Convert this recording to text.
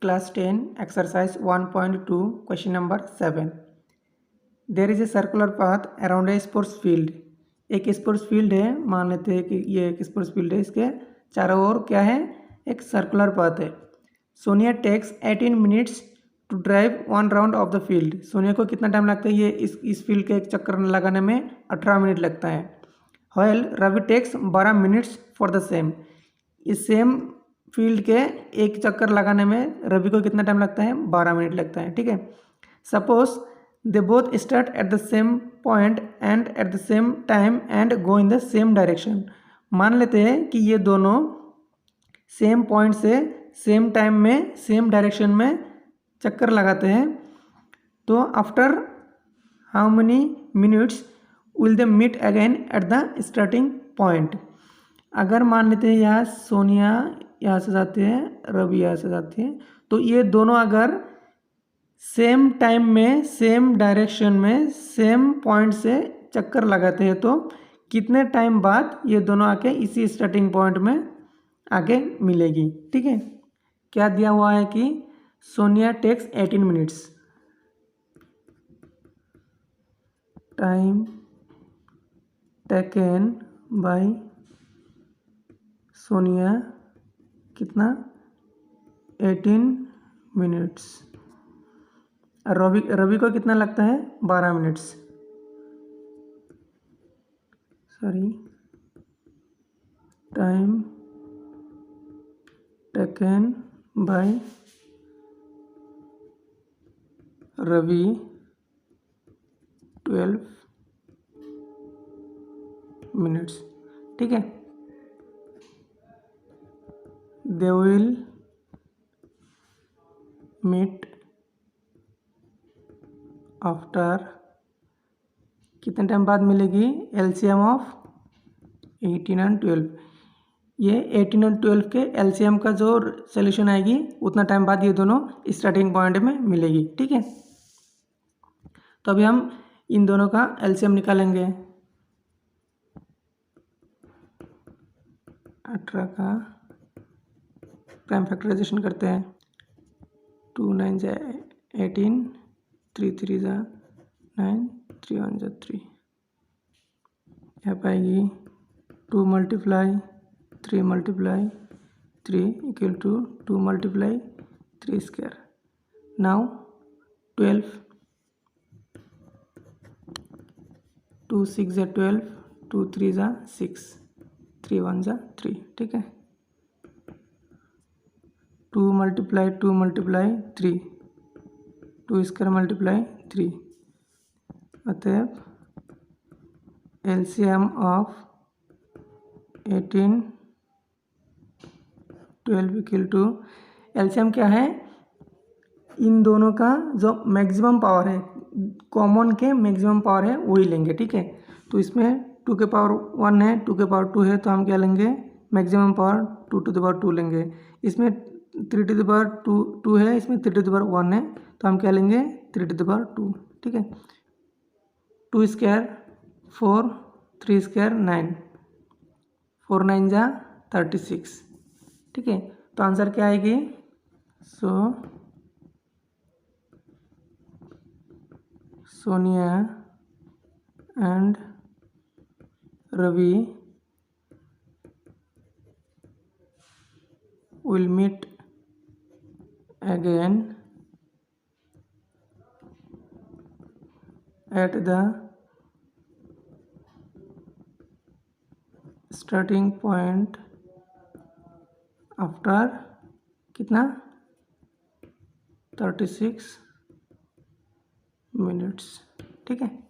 Class 10 exercise 1.2 question number 7. There is a circular path around a sports field. एक sports field है, मान लेते हैं कि ये एक स्पोर्ट्स फील्ड है, इसके चारों ओर क्या है, एक सर्कुलर पाथ है. Sonia takes 18 minutes to drive one round of the field. Sonia को कितना टाइम लगता है ये इस फील्ड के एक चक्कर लगाने में? 18 मिनट लगता है. While Ravi takes 12 minutes for the same. इस सेम फील्ड के एक चक्कर लगाने में रवि को कितना टाइम लगता है? 12 मिनट लगता है. ठीक है. Suppose they both start at the same point and at the same time and go in the same direction. मान लेते हैं कि ये दोनों सेम पॉइंट से सेम टाइम में सेम डायरेक्शन में चक्कर लगाते हैं. तो after how many minutes will they meet again at the starting point. अगर मान लेते हैं यहाँ सोनिया यहाँ से जाते हैं, रवि यहाँ से जाते हैं, तो ये दोनों अगर सेम टाइम में सेम डायरेक्शन में सेम पॉइंट से चक्कर लगाते हैं तो कितने टाइम बाद ये दोनों आके इसी स्टार्टिंग पॉइंट में आके मिलेगी. ठीक है. क्या दिया हुआ है कि Sonia takes 18 minutes. Time taken by Sonia कितना? 18 मिनट्स. रवि को कितना लगता है? 12 minutes. Sorry, time taken by Ravi 12 minutes. ठीक है. दे विल मीट आफ्टर कितने टाइम बाद मिलेगी? LCM of 18 and 12. ये 18 एंड 12 के एलसीएम का जो सोल्यूशन आएगी उतना टाइम बाद ये दोनों स्टार्टिंग पॉइंट में मिलेगी. ठीक है. तो अभी हम इन दोनों का एलसीएम निकालेंगे. 18 का प्राइम फैक्टराइजेशन करते हैं. 2 9 जा 18, 3 3 जा 9, 3 1 जा 3. यहाँ पाएगी 2 multiply 3 multiply 3 equal to 2 multiply 3 square. Now 12, 2 6 जा 12, 2 3 जा 6, 3 1 जा 3. ठीक है. 2 मल्टीप्लाई 2 मल्टीप्लाई 3, 2 स्क्वायर मल्टीप्लाई 3. अतएव LCM of 18 12 equal to LCM क्या है? इन दोनों का जो मैक्सिमम पावर है, कॉमन के मैक्सिमम पावर है वही लेंगे. ठीक है. तो इसमें 2 के पावर 1 है, 2 के पावर 2 है, तो हम क्या लेंगे? Maximum power 2 to the power 2 लेंगे. इसमें 3 टू द पावर 2 है, इसमें 3 टू द पावर 1 है, तो हम क्या लेंगे? 3 टू द पावर 2. ठीक है. 2 स्क्वायर 4, 3 स्क्वायर 9, 4 9 जा 36. ठीक है. तो आंसर क्या आएगी? So Sonia and Ravi will meet again at the starting point after कितना? 36 मिनट्स. ठीक है.